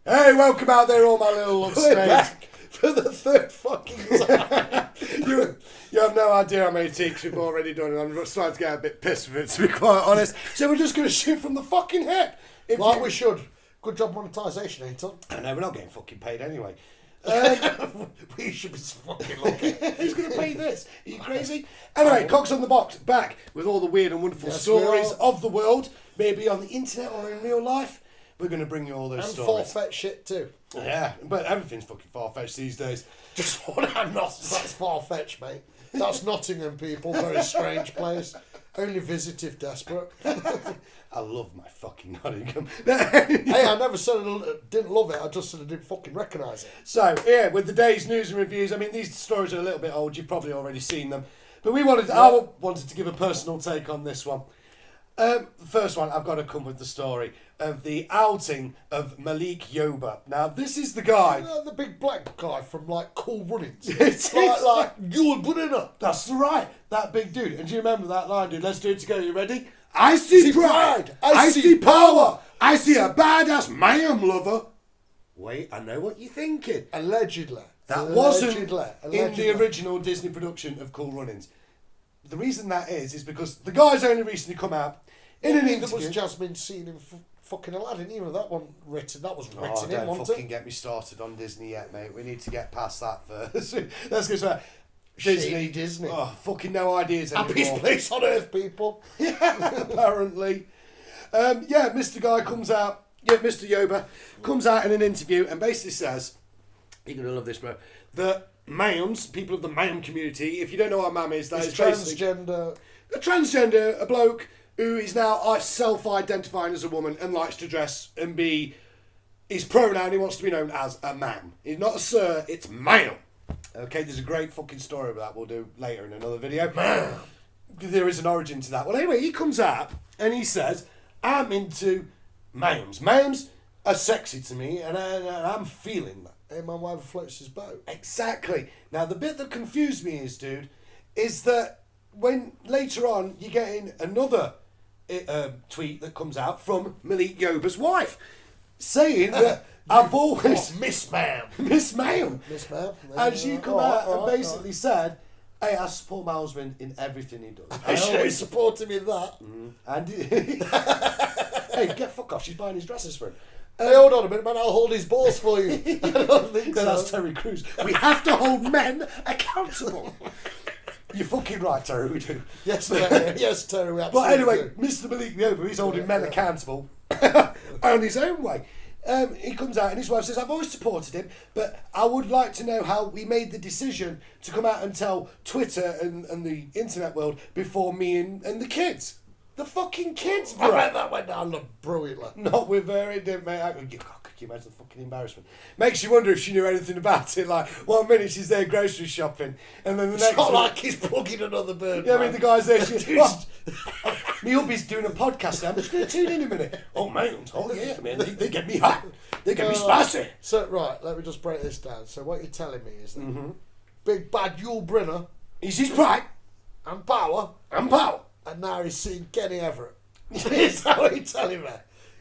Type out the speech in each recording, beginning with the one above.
Hey, welcome out there, all my little love We're stains. back for the third fucking time. You have no idea how many takes we've already done, and I'm starting to get a bit pissed with it, to be quite honest. So we're just going to shoot from the fucking hip. Like we should. Good job monetization, ain't it? I know, we're not getting fucking paid anyway. We should be fucking lucky. Who's going to pay this? Are you crazy? Anyway, Cogs on the Box, back with all the weird and wonderful Yes, stories we are. of the world, maybe on the internet or in real life. We're going to bring you all those And stories. far-fetched shit too. Yeah, but everything's fucking far-fetched these days. Just what I'm not. That's far-fetched, mate. That's Nottingham, people. Very strange place. Only visit if desperate. I love my fucking Nottingham. Hey, I never said I didn't love it. I just said I didn't fucking recognise it. So, yeah, with the day's news and reviews, I mean, these stories are a little bit old. You've probably already seen them. But I wanted to give a personal take on this one. First one, I've got to come with the story of the outing of Malik Yoba. Now, this is the guy. You know, the big black guy from, like, Cool Runnings. It's like yule briner. That's right, that big dude. And do you remember that line, dude? Let's do it together. You ready? I see pride. I see power. I see a badass Ma'aM lover. Wait, I know what you're thinking. Allegedly. That wasn't Allegedly. in the original Disney production of Cool Runnings. The reason that is because the guy's only recently come out in an interview. There was Jasmine seen in fucking Aladdin. Even that one written. That was written Oh, in, don't wasn't fucking it? get me started on Disney yet, mate. We need to get past that first. Let's go to Disney. Oh, fucking no ideas anymore. Happiest place on earth, people. Apparently. Mr. Guy comes out, Mr. Yoba, comes out in an interview and basically says, you're going to love this, bro, that Ma'aMs, people of the Ma'aM community, if you don't know what Ma'aM is, that is basically a transgender, a bloke who is now self-identifying as a woman and likes to dress and be, his pronoun, he wants to be known as a man. He's not a sir, it's Ma'aM. Okay, there's a great fucking story about that we'll do later in another video. Man. There is an origin to that. Well, anyway, he comes out and he says, I'm into Ma'aMs. Ma'aMs are sexy to me and I'm feeling that. Hey man, whatever floats his boat. Exactly. Now, the bit that confused me is that when later on you're getting another tweet that comes out from Malik Yoba's wife saying that I've always... Miss Ma'aM. Miss Ma'aM. Miss Ma'aM. And she come out and basically said, hey, I support my husband in everything he does. I should support him in that. And hey, get fuck off. She's buying his dresses for him. Hey, hold on a minute, man. I'll hold his balls for you. I don't think No, so. that's Terry Crews. We have to hold men accountable. You're fucking right, Terry. We do. Yes, Terry. Yes, Terry. We But absolutely anyway, do. Mr. Malik Yoba, he's holding men accountable on his own way. He comes out and his wife says, I've always supported him, but I would like to know how we made the decision to come out and tell Twitter and the internet world before me and the kids. The fucking kids, bro. I bet that went down brilliantly. Not with her, it didn't, mate. Could you imagine the fucking embarrassment? Makes you wonder if she knew anything about it. Like, 1 minute she's there grocery shopping, and then the It's next not minute- like he's plugging another bird. Yeah, I man. mean, the guy's there. She's, me hubby's doing a podcast now. I'm just going to tune in a minute. Oh, man. Oh, yeah, man. They get me hot. They get me spicy. So, right, let me just break this down. So, what you're telling me is that big bad Yule Brynner He's his pride and power, and power. and now he's seen Kenny Everett. Is that what you're telling me?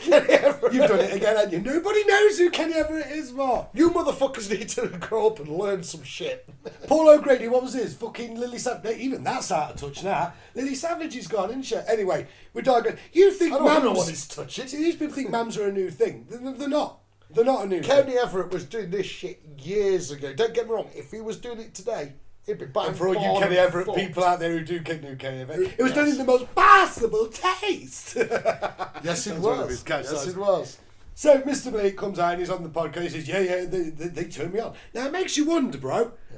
Kenny Everett. You've done it again, haven't you? Nobody knows who Kenny Everett is, Mark. You motherfuckers need to grow up and learn some shit. Paul O'Grady, what was his? Fucking Lily Savage. Even that's out of touch now. Lily Savage is gone, isn't she? Anyway, we're digressing. You think I don't know Ma'aMs... what he's touching. See, these people think Ma'aMs are a new thing. They're not. They're not a new thing. Kenny Everett was doing this shit years ago. Don't get me wrong. If he was doing it today, he'd be bang And for all you barred Kenny and Everett fucked. people out there who do new Kenny Everett, it was Yes. done in the most possible taste. Yes, it That's one of was. his catch Yes, lines. it was. So Mr. Malik comes out and he's on the podcast. He says, yeah, they turn me on. Now it makes you wonder, bro. Yeah.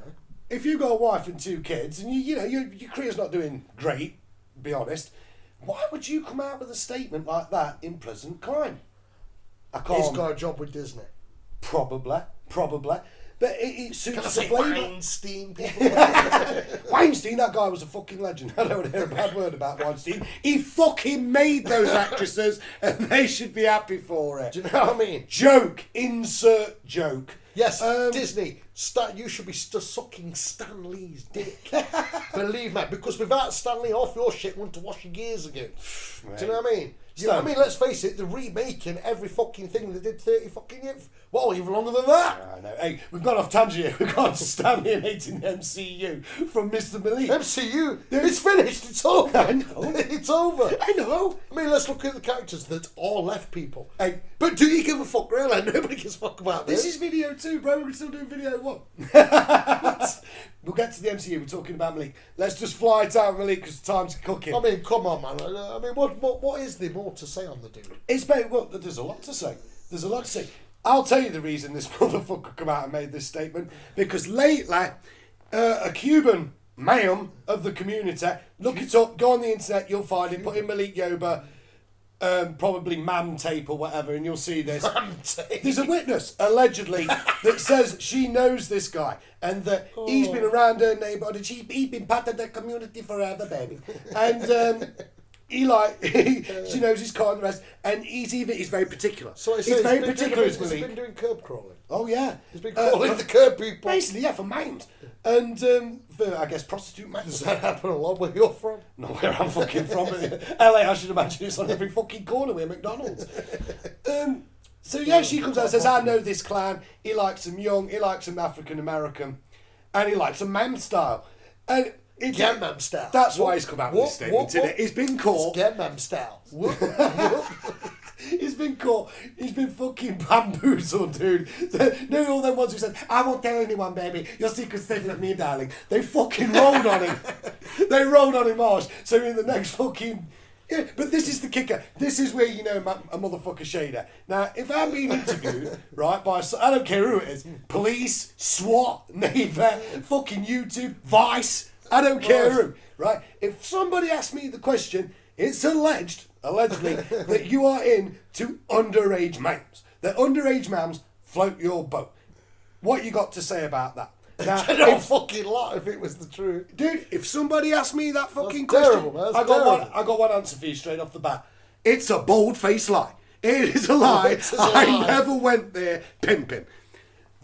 If you've got a wife and 2 kids and your career's not doing great, be honest, why would you come out with a statement like that in present climb? I can't. He's got a job with Disney. Probably. But it suits Can I the say flavour. Weinstein people? Weinstein, that guy was a fucking legend. I don't want to hear a bad word about Weinstein. He fucking made those actresses and they should be happy for it. Do you know what I mean? Joke, insert joke. Yes, Disney, you should be sucking Stan Lee's dick. Believe me, because without Stan Lee, half your shit went to washing gears again. Do you know what I mean? You know what I mean? Let's face it, they're remaking every fucking thing they did 30 fucking years. Well, even longer than that. I know. Hey, we've gone off tangent here. We've gone to Stanley and hating the MCU from Mr. Malik. MCU, it's finished. It's over. I know. It's over. I know. I mean, let's look at the characters that are left people. Hey, but do you give a fuck, really? Nobody gives a fuck about this. This is video 2, bro. We're still doing video 1. We'll get to the MCU. We're talking about Malik. Let's just fly it out, Malik, because time's cooking. I mean, come on, man. I mean, what is there more to say on the dude? It's very well. There's a lot to say. There's a lot to say. I'll tell you the reason this motherfucker come out and made this statement. Because lately, a Cuban Ma'aM of the community, look it up, go on the internet, you'll find it. Put in Malik Yoba, probably Ma'aM tape or whatever, and you'll see this. There's a witness, allegedly, that says she knows this guy and that he's been around her neighbourhood and he's been part of the community forever, baby. And she knows his car and the rest, and he's very particular. So he's very particular. He's been doing curb crawling. Oh yeah, he's been crawling the curb people. Basically, yeah, for Ma'aMs and for I guess prostitute Ma'aMs. Does that happen a lot where you're from? No, where I'm fucking from, LA. I should imagine it's on every fucking corner with McDonald's. So yeah, she comes out and says, "I know this clan. He likes them young. He likes them African American, and he likes them Ma'aM style." And Ma'aM style. That's why he's come out with this statement today. He's been caught. Ma'aM style. He's been caught. He's been fucking bamboozled, dude. No, all them ones who said, "I won't tell anyone, baby. Your secret's safe with me, darling." They fucking rolled on him. They rolled on him harsh. So in the next fucking... Yeah, but this is the kicker. This is where you know a motherfucker shader. Now, if I'm being interviewed, right, by... I don't care who it is. Police, SWAT, Neighbour, fucking YouTube, Vice... I don't care who, right? If somebody asks me the question, it's allegedly, that you are into underage Ma'aMs. That underage Ma'aMs float your boat. What you got to say about that? Now, don't fucking lie if it was the truth. Dude, if somebody asked me that fucking That's question, terrible, man. I got one answer for you straight off the bat. It's a bold-faced lie. It is a lie. It's a lie. I never went there pimping.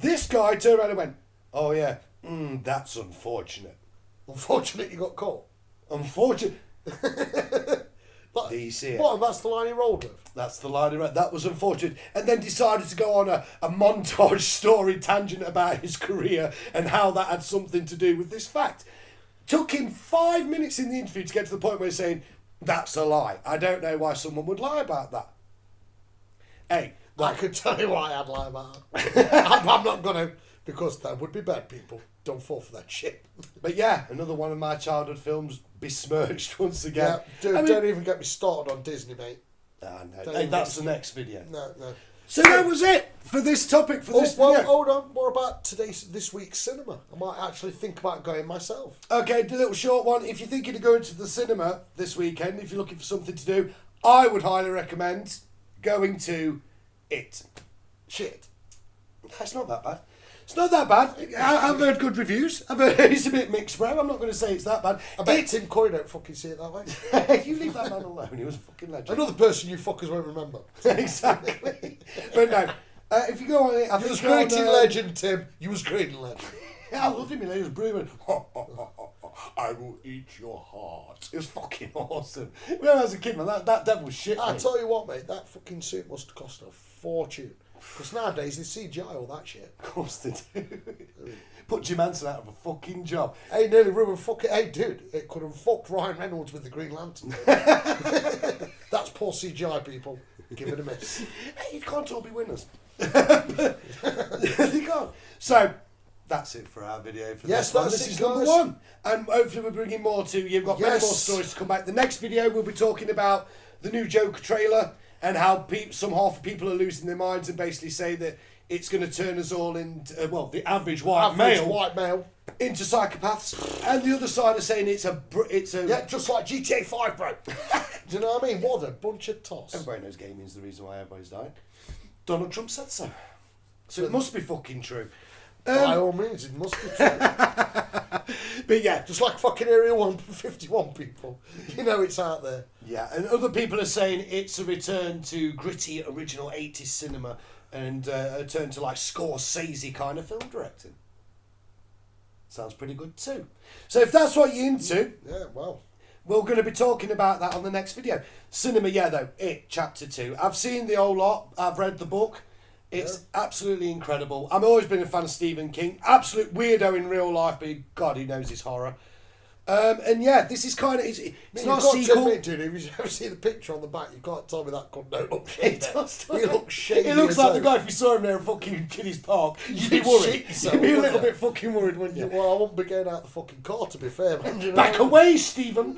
This guy turned around and went, "Oh yeah, that's unfortunate." Unfortunate you got caught. Unfortunate. Do you see it? What, and that's the line he rolled with? That's the line he read. That was unfortunate. And then decided to go on a montage story tangent about his career and how that had something to do with this fact. Took him 5 minutes in the interview to get to the point where he's saying, "That's a lie. I don't know why someone would lie about that." Hey. I could tell you why I'd lie about it. I'm not going to, because that would be bad people. Don't fall for that shit. But yeah, another one of my childhood films besmirched once again. Yeah, dude, don't even get me started on Disney, mate. No. Hey, that's the next video. No. So that was it for this topic, for this video. Hold on. What about this week's cinema? I might actually think about going myself. Okay, a little short one. If you're thinking of going to the cinema this weekend, if you're looking for something to do, I would highly recommend going to It. Shit. That's not that bad. It's not that bad. I've heard good reviews. I've heard it's a bit mixed, bro. I'm not going to say it's that bad. I bet Tim Coy don't fucking see it that way. You leave that man alone. He was a fucking legend. Another person you fuckers won't remember. Exactly. But no, if you go on it, You was great in legend, Tim. You was great in legend. Yeah, I loved him. He was brilliant. I will eat your heart. It was fucking awesome. When I was a kid, man, that devil was shit. I tell you what, mate, that fucking suit must have cost a fortune. Because nowadays they CGI all that shit. Of course they do. Put Jim Henson out of a fucking job. Hey, nearly ruined fucking... Hey, dude, it could have fucked Ryan Reynolds with the Green Lantern. That's poor CGI, people. Give it a miss. Hey, you can't all be winners. You can't. So, that's it for our video for this one. This is number 1. And hopefully we're bringing more to you. We've got many more stories to come back. The next video we'll be talking about the new Joker trailer and how some half of people are losing their minds and basically say that it's going to turn us all into, the average white male into psychopaths. And the other side are saying it's a... Yeah, just like GTA 5, bro. Do you know what I mean? What a bunch of toss. Everybody knows gaming's the reason why everybody's dying. Donald Trump said so. So it must be fucking true. By all means, it must be true. But yeah, just like fucking Area 151 people. You know it's out there. Yeah, and other people are saying it's a return to gritty original 80s cinema. and turn to like Scorsese kind of film directing. Sounds pretty good too. So if that's what you're into, Yeah, well. we're going to be talking about that on the next video. Cinema, yeah, though. It, Chapter 2. I've seen the whole lot. I've read the book. It's absolutely incredible. I've always been a fan of Stephen King. Absolute weirdo in real life, but God, he knows his horror. And yeah, this is kind of... It's not a sequel. If you ever see the picture on the back, you can't tell me that cunt don't look He shady. does, He looks shady. He looks as like hell. the guy if you saw him there in fucking Kiddy's Park. You'd be You'd worried. shit yourself, You'd be a wouldn't little you? bit fucking worried, wouldn't you? Well, I won't be going out the fucking car, to be fair, man. You know? Back away, Stephen.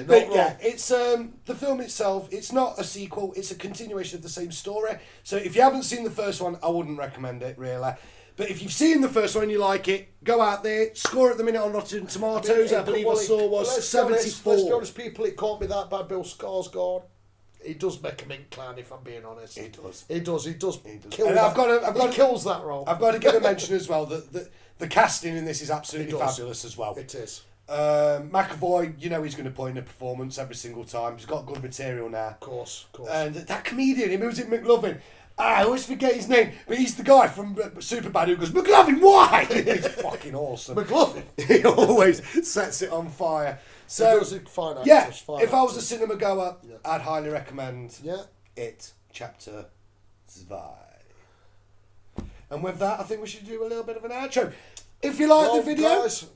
But wrong. yeah, it's the film itself. It's not a sequel. It's a continuation of the same story. So if you haven't seen the first one, I wouldn't recommend it really. But if you've seen the first one and you like it, go out there, score at the minute on Rotten Tomatoes. I believe I saw was 74. Let's be honest, people. It can't be that bad. Bill Skarsgård. He does make a mint clown, if I'm being honest. He does. He does. Kill And that. he kills that role. I've got to give a mention as well that the casting in this is absolutely It does. fabulous as well. It is. McAvoy, you know he's going to put in a performance every single time. He's got good material now. Of course. And that comedian, he moves it McLovin. I always forget his name, but he's the guy from Superbad who goes, McLovin, why? He's fucking awesome. McLovin. He always sets it on fire. So, Fine actors, yeah, fine if I was a actors. cinema goer, I'd highly recommend Yeah. it, Chapter 2. And with that, I think we should do a little bit of an outro. If you like the video, guys,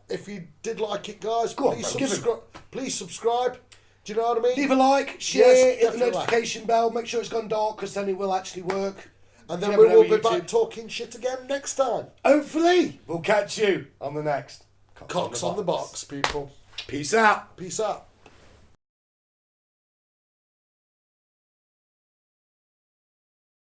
if you did like it, guys, Go on, please bro, give it. subscribe. Please subscribe. Do you know what I mean? leave a like, share, Yes, hit the definitely. notification bell, make sure it's gone dark because then it will actually work. And then You we never know will be with back YouTube. talking shit again next time. Hopefully, we'll catch you on the next Cocks on the box, people. Peace out. Peace out.